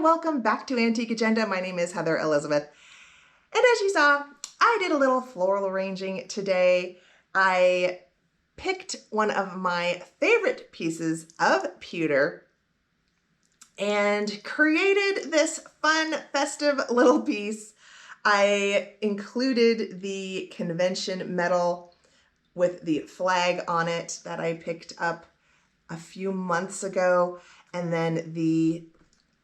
Welcome back to Antique Agenda. My name is Heather Elizabeth. And as you saw, I did a little floral arranging today. I picked one of my favorite pieces of pewter and created this fun, festive little piece. I included the convention medal with the flag on it that I picked up a few months ago. And then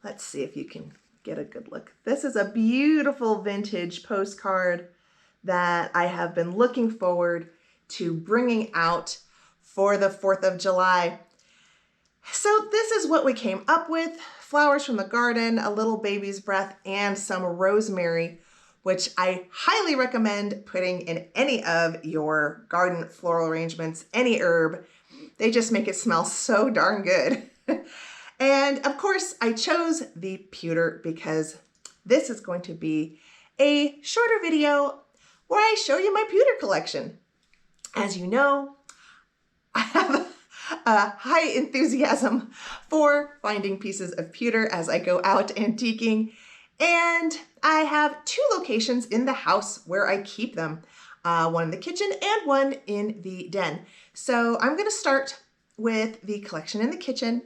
let's see if you can get a good look. This is a beautiful vintage postcard that I have been looking forward to bringing out for the 4th of July. So this is what we came up with: flowers from the garden, a little baby's breath, and some rosemary, which I highly recommend putting in any of your garden floral arrangements, any herb. They just make it smell so darn good. And of course, I chose the pewter because this is going to be a shorter video where I show you my pewter collection. As you know, I have a high enthusiasm for finding pieces of pewter as I go out antiquing. And I have 2 locations in the house where I keep them, one in the kitchen and one in the den. So I'm going to start with the collection in the kitchen.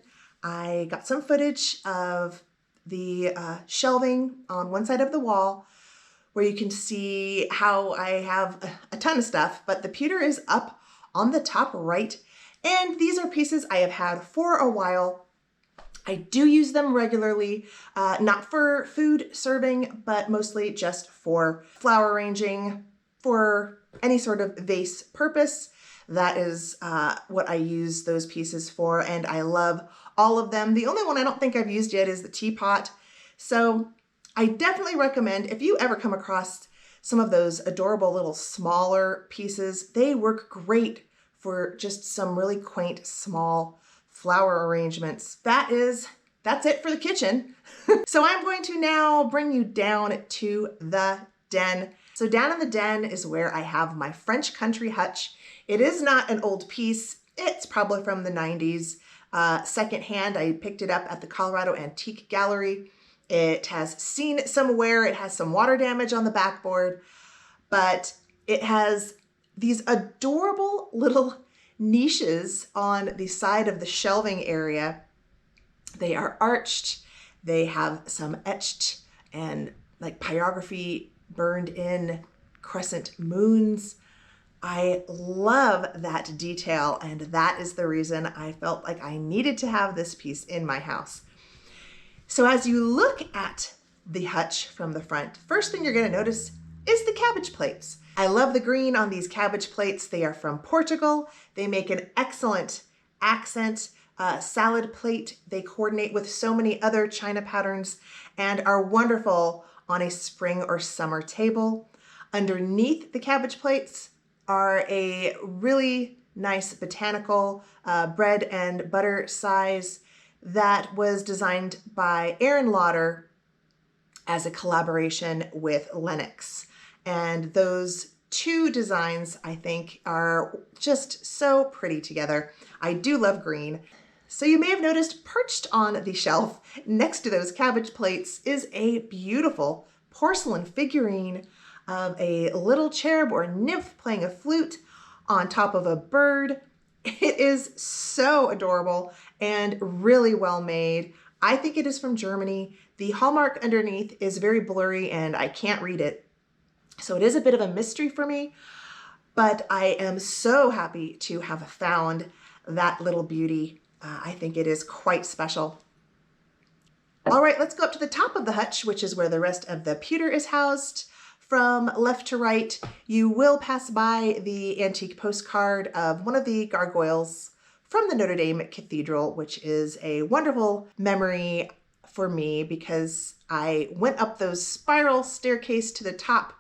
I got some footage of the shelving on one side of the wall where you can see how I have a ton of stuff, but the pewter is up on the top right. And these are pieces I have had for a while. I do use them regularly, not for food serving, but mostly just for flower arranging, for any sort of vase purpose. That is what I use those pieces for, and I love all of them. The only one I don't think I've used yet is the teapot. So I definitely recommend, if you ever come across some of those adorable little smaller pieces, they work great for just some really quaint small flower arrangements. That's it for the kitchen. So I'm going to now bring you down to the den. So down in the den is where I have my French country hutch. It is not an old piece. It's probably from the 90s. Secondhand. I picked it up at the Colorado Antique Gallery. It has seen some wear. It has some water damage on the backboard, but it has these adorable little niches on the side of the shelving area. They are arched. They have some etched and like pyrography burned in crescent moons. I love that detail, and that is the reason I felt like I needed to have this piece in my house. So as you look at the hutch from the front, first thing you're going to notice is the cabbage plates. I love the green on these cabbage plates. They are from Portugal. They make an excellent accent salad plate. They coordinate with so many other china patterns and are wonderful on a spring or summer table. Underneath the cabbage plates are a really nice botanical bread and butter size that was designed by Aaron Lauder as a collaboration with Lenox. And those 2 designs, I think, are just so pretty together. I do love green. So you may have noticed perched on the shelf next to those cabbage plates is a beautiful porcelain figurine of a little cherub or nymph playing a flute on top of a bird. It is so adorable and really well made. I think it is from Germany. The hallmark underneath is very blurry and I can't read it. So it is a bit of a mystery for me, but I am so happy to have found that little beauty. I think it is quite special. All right, let's go up to the top of the hutch, which is where the rest of the pewter is housed. From left to right, you will pass by the antique postcard of one of the gargoyles from the Notre Dame Cathedral, which is a wonderful memory for me because I went up those spiral staircase to the top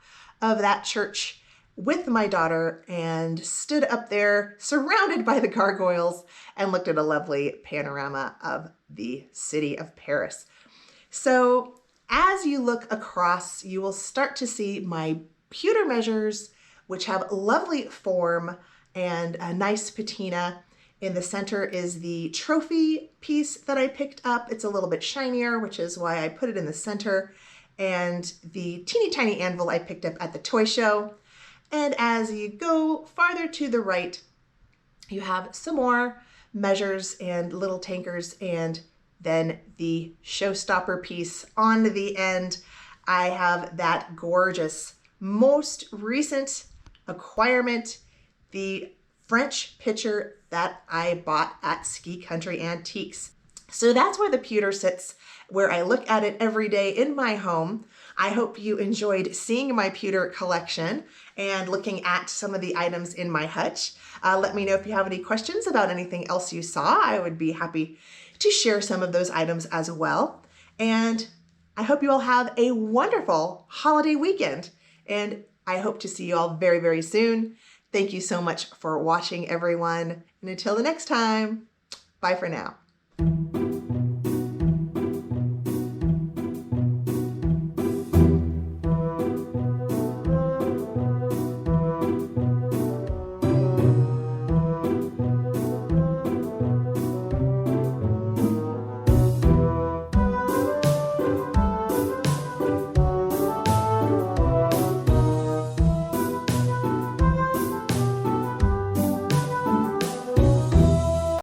of that church with my daughter and stood up there surrounded by the gargoyles and looked at a lovely panorama of the city of Paris. So as you look across, you will start to see my pewter measures, which have lovely form and a nice patina. In the center is the trophy piece that I picked up. It's a little bit shinier, which is why I put it in the center. And the teeny tiny anvil I picked up at the toy show. And as you go farther to the right, you have some more measures and little tankers, and then the showstopper piece on the end. I have that gorgeous, most recent acquirement, the French pitcher that I bought at Ski Country Antiques. So that's where the pewter sits, where I look at it every day in my home. I hope you enjoyed seeing my pewter collection and looking at some of the items in my hutch. Let me know if you have any questions about anything else you saw. I would be happy to share some of those items as well. And I hope you all have a wonderful holiday weekend. And I hope to see you all very, very soon. Thank you so much for watching, everyone. And until the next time, bye for now.